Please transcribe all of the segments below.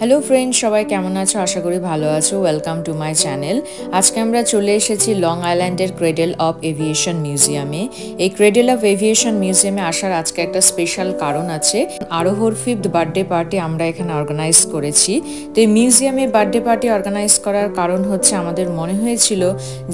Hello friends, সবাই কেমন আছো? আশা করি ভালো আছো। Welcome to my channel. আজকে আমরা চলে এসেছি লং আইল্যান্ডের ক্রেডেল অফ এভিয়েশন মিউজিয়ামে। এই ক্রেডেল অফ এভিয়েশন মিউজিয়ামে আসার আজকে একটা স্পেশাল কারণ আছে। আরোহর 5th বার্থডে পার্টি আমরা এখানে অর্গানাইজ করেছি। তো এই মিউজিয়ামে বার্থডে পার্টি অর্গানাইজ করার কারণ হচ্ছে আমাদের মনে হয়েছিল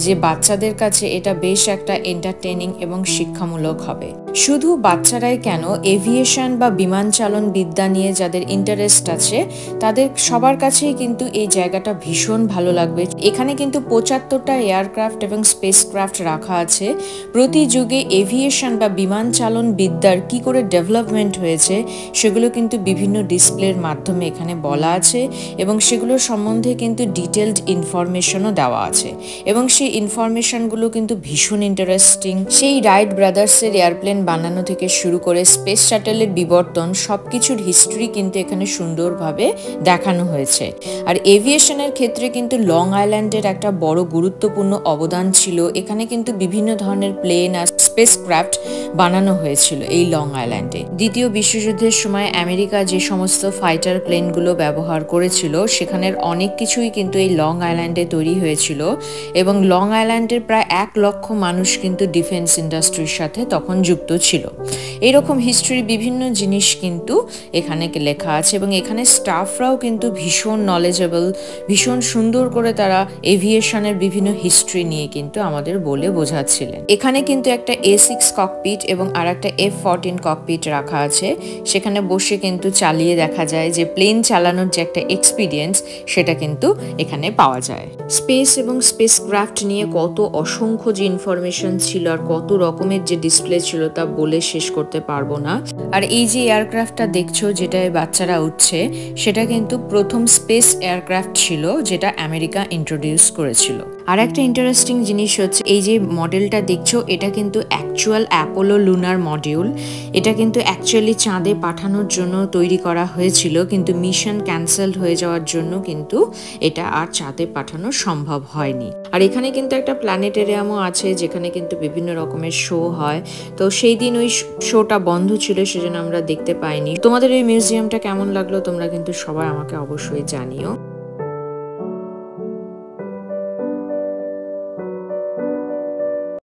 যে বাচ্চাদের কাছে এটা বেশ একটা এন্টারটেইনিং এবং শিক্ষামূলক হবে। শুধু বাচ্চারাই কেন, এভিয়েশন বা বিমান চালন বিদ্যা নিয়ে যাদের ইন্টারেস্ট আছে তাদের সবার কাছেই কিন্তু এই জায়গাটা ভীষণ ভালো লাগবে। এখানে কিন্তু 75টা এয়ারক্রাফট এবং স্পেসক্রাফট রাখা আছে। প্রতি যুগে এভিয়েশন বা বিমান চালন বিদ্যার কি করে ডেভেলপমেন্ট হয়েছে সেগুলো কিন্তু বিভিন্ন ডিসপ্লের মাধ্যমে এখানে বলা আছে এবং সেগুলোর সম্বন্ধে কিন্তু ডিটেলড ইনফরমেশনও দেওয়া আছে এবং সেই ইনফরমেশনগুলো কিন্তু ভীষণ ইন্টারেস্টিং। সেই রাইট ব্রাদার্সের এয়ারপ্লেন বানানো থেকে শুরু করে স্পেস শাটেলের বিবর্তন সবকিছুর হিস্ট্রি কিন্তু এখানে সুন্দরভাবে দেখানো হয়েছে। আর এভিয়েশনের ক্ষেত্রে কিন্তু লং আইল্যান্ডের একটা বড় গুরুত্বপূর্ণ অবদান ছিল। এখানে কিন্তু বিভিন্ন ধরনের প্লেন আর স্পেসক্রাফট বানানো হয়েছিল এই লং আইল্যান্ডে। দ্বিতীয় বিশ্বযুদ্ধের সময় আমেরিকা যে সমস্ত ফাইটার প্লেনগুলো ব্যবহার করেছিল সেখানের অনেক কিছুই কিন্তু এই লং আইল্যান্ডে তৈরি হয়েছিল এবং লং আইল্যান্ডের প্রায় 1 লক্ষ মানুষ কিন্তু ডিফেন্স ইন্ডাস্ট্রির সাথে তখন যুক্ত ছিল। এরকম হিস্ট্রির বিভিন্ন জিনিস কিন্তু এখানে লেখা আছে এবং এখানে স্টাফরাও কিন্তু ভীষণ নলেজেবল, ভীষণ সুন্দর করে তারা এভিয়েশনের বিভিন্ন হিস্ট্রি নিয়ে কিন্তু আমাদের বলে বোঝাচ্ছিলেন। এখানে কিন্তু একটা A6 ককপিট এবং আর একটা F14 ককপিট রাখা আছে। সেখানে বসে কিন্তু চালিয়ে দেখা যায় যে প্লেন চালানোর যে একটা এক্সপিরিয়েন্স সেটা কিন্তু এখানে পাওয়া যায়। স্পেস এবং স্পেসক্রাফট নিয়ে কত অসংখ্য যে ইনফরমেশন ছিল আর কত রকমের যে ডিসপ্লে ছিল তা বলে শেষ করতে পারবো না। আর এই যে এয়ারক্রাফটটা দেখছো যেটায় বাচ্চারা উঠছে সেটা কিন্তু প্রথম স্পেস এয়ারক্রাফট ছিল যেটা আমেরিকা ইন্ট্রোডিউস করেছিল। আর একটা ইন্টারেস্টিং জিনিস হচ্ছে এই যে মডেলটা দেখছো এটা কিন্তু অ্যাকচুয়াল অ্যাপোলো লুনার মডিউল। এটা কিন্তু অ্যাকচুয়ালি চাঁদে পাঠানোর জন্য তৈরি করা হয়েছিল, কিন্তু মিশন ক্যান্সেলড হয়ে যাওয়ার জন্য কিন্তু এটা আর চাঁদে পাঠানো সম্ভব হয়নি। আর এখানে কিন্তু একটা প্ল্যানেটেরিয়ামও আছে যেখানে কিন্তু বিভিন্ন রকমের শো হয়। তো সেই দিন ওই শোটা বন্ধ ছিল, সেজন্য আমরা দেখতে পাইনি। তোমাদের এই মিউজিয়ামটা কেমন লাগলো তোমরা কিন্তু সবাই আমাকে অবশ্যই জানিও।